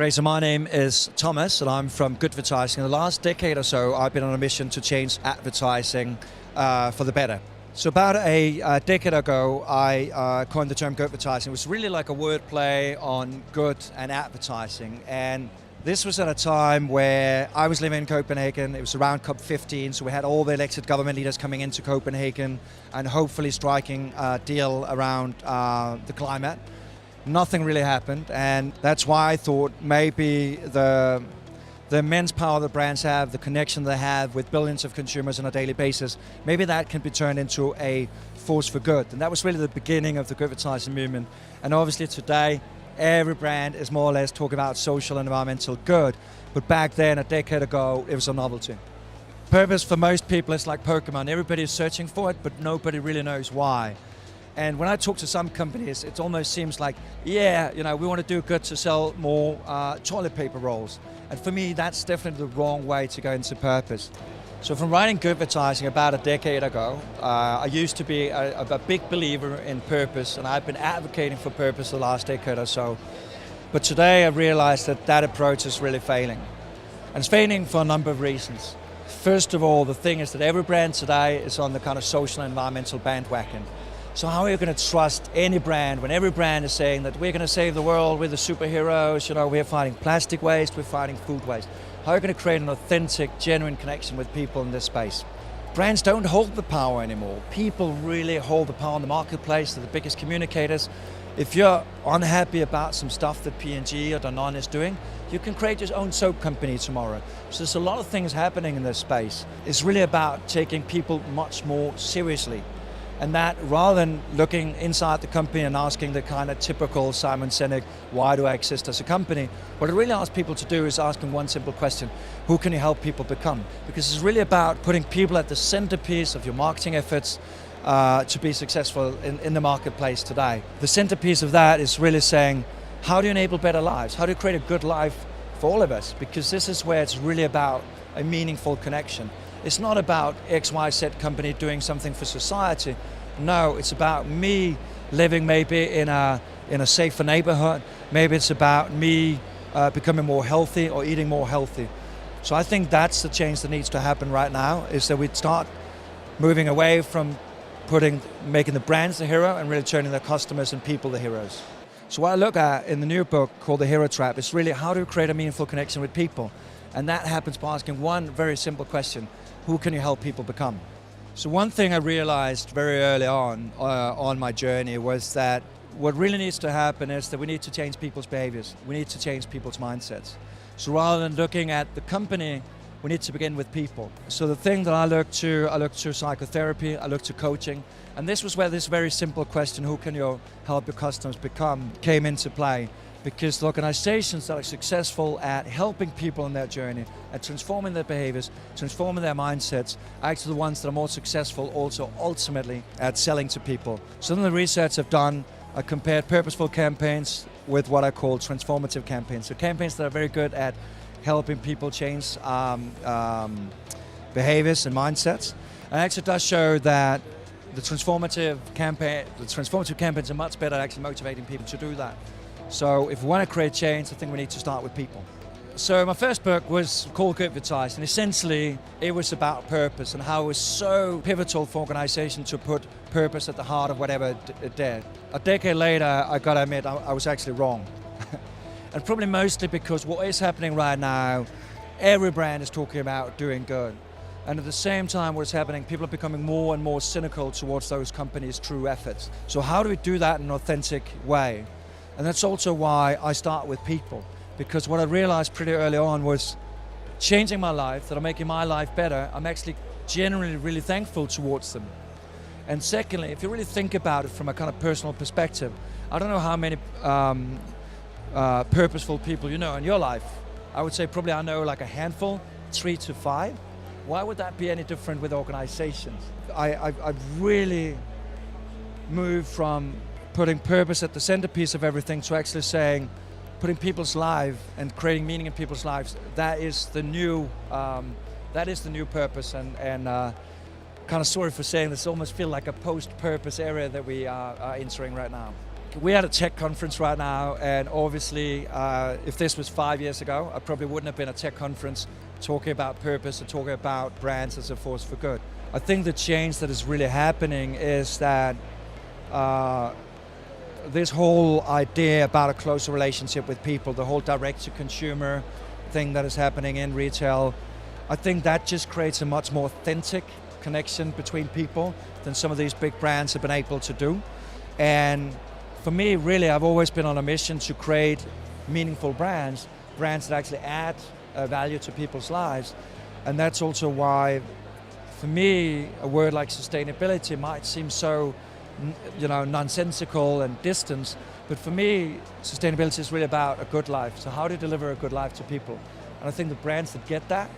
Great, so my name is Thomas and I'm from Good Advertising. In the last decade or so, I've been on a mission to change advertising for the better. So about a decade ago, I coined the term Good Advertising. It was really like a wordplay on good and advertising. And this was at a time where I was living in Copenhagen. It was around COP15, so we had all the elected government leaders coming into Copenhagen and hopefully striking a deal around the climate. Nothing really happened, and that's why I thought maybe the immense power that brands have, the connection they have with billions of consumers on a daily basis, maybe that can be turned into a force for good. And that was really the beginning of the good advertising movement. And obviously today, every brand is more or less talking about social and environmental good. But back then, a decade ago, it was a novelty. Purpose for most people is like Pokemon. Everybody is searching for it, but nobody really knows why. And when I talk to some companies, it almost seems like, yeah, we want to do good to sell more toilet paper rolls. And for me, that's definitely the wrong way to go into purpose. So from writing good advertising about a decade ago, I used to be a big believer in purpose, and I've been advocating for purpose the last decade or so. But today I realized that that approach is really failing. And it's failing for a number of reasons. First of all, the thing is that every brand today is on the kind of social and environmental bandwagon. So how are you going to trust any brand when every brand is saying that we're going to save the world, we're the superheroes, we're fighting plastic waste, we're fighting food waste? How are you going to create an authentic, genuine connection with people in this space? Brands don't hold the power anymore. People really hold the power in the marketplace. They're the biggest communicators. If you're unhappy about some stuff that P&G or Danone is doing, you can create your own soap company tomorrow. So there's a lot of things happening in this space. It's really about taking people much more seriously. And that, rather than looking inside the company and asking the kind of typical Simon Sinek, why do I exist as a company? What it really asks people to do is asking one simple question: who can you help people become? Because it's really about putting people at the centerpiece of your marketing efforts to be successful in the marketplace today. The centerpiece of that is really saying, how do you enable better lives? How do you create a good life for all of us? Because this is where it's really about a meaningful connection. It's not about XYZ company doing something for society. No, it's about me living maybe in a safer neighborhood. Maybe it's about me becoming more healthy or eating more healthy. So I think that's the change that needs to happen right now, is that we start moving away from making the brands the hero and really turning the customers and people the heroes. So what I look at in the new book called The Hero Trap is really how to create a meaningful connection with people. And that happens by asking one very simple question: who can you help people become? So one thing I realized very early on my journey was that what really needs to happen is that we need to change people's behaviors. We need to change people's mindsets. So rather than looking at the company, we need to begin with people. So the thing that I look to psychotherapy, I look to coaching. And this was where this very simple question, who can you help your customers become, came into play. Because the organizations that are successful at helping people on their journey, at transforming their behaviors, transforming their mindsets, are actually the ones that are more successful also ultimately at selling to people. Some of the research I've done, I compared purposeful campaigns with what I call transformative campaigns. So campaigns that are very good at helping people change behaviors and mindsets. And it actually does show that the transformative campaigns are much better at actually motivating people to do that. So if we want to create change, I think we need to start with people. So my first book was called Good Advertising, and essentially it was about purpose and how it was so pivotal for organizations to put purpose at the heart of whatever it did. A decade later, I got to admit, I was actually wrong. And probably mostly because what is happening right now, every brand is talking about doing good. And at the same time, what's happening, people are becoming more and more cynical towards those companies' true efforts. So how do we do that in an authentic way? And that's also why I start with people, because what I realized pretty early on was changing my life, that are making my life better, I'm actually genuinely really thankful towards them. And secondly, if you really think about it from a kind of personal perspective, I don't know how many purposeful people you know in your life. I would say probably I know like a handful, 3 to 5. Why would that be any different with organizations? I've really moved from putting purpose at the centerpiece of everything to actually saying, putting people's lives and creating meaning in people's lives, that is the new purpose. And kind of sorry for saying this, almost feel like a post-purpose area that we are entering right now. we're at a tech conference right now, and obviously if this was 5 years ago, I probably wouldn't have been at a tech conference talking about purpose and talking about brands as a force for good. I think the change that is really happening is that this whole idea about a closer relationship with people, the whole direct-to-consumer thing that is happening in retail, I think that just creates a much more authentic connection between people than some of these big brands have been able to do. And for me, really, I've always been on a mission to create meaningful brands that actually add value to people's lives. And that's also why, for me, a word like sustainability might seem so, nonsensical and distant, but for me, sustainability is really about a good life. So how to deliver a good life to people. And I think the brands that get that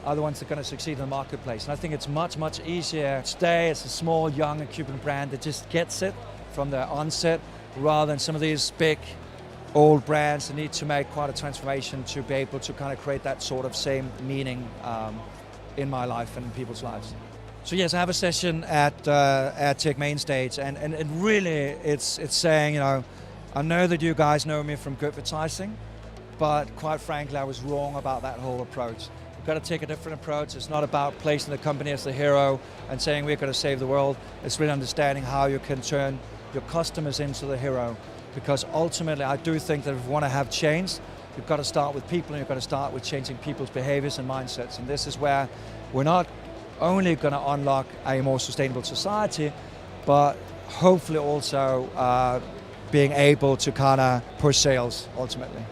are the ones that are going to succeed in the marketplace. And I think it's much, much easier to stay as a small, young and Cuban brand that just gets it from the onset, rather than some of these big, old brands that need to make quite a transformation to be able to kind of create that sort of same meaning in my life and in people's lives. So yes, I have a session at Tech Main Stage, and really it's saying, I know that you guys know me from good advertising, but quite frankly, I was wrong about that whole approach. We've got to take a different approach. It's not about placing the company as the hero and saying we're going to save the world. It's really understanding how you can turn your customers into the hero. Because ultimately, I do think that if we want to have change, you've got to start with people, and you've got to start with changing people's behaviors and mindsets. And this is where we're not only going to unlock a more sustainable society, but hopefully also being able to kind of push sales ultimately.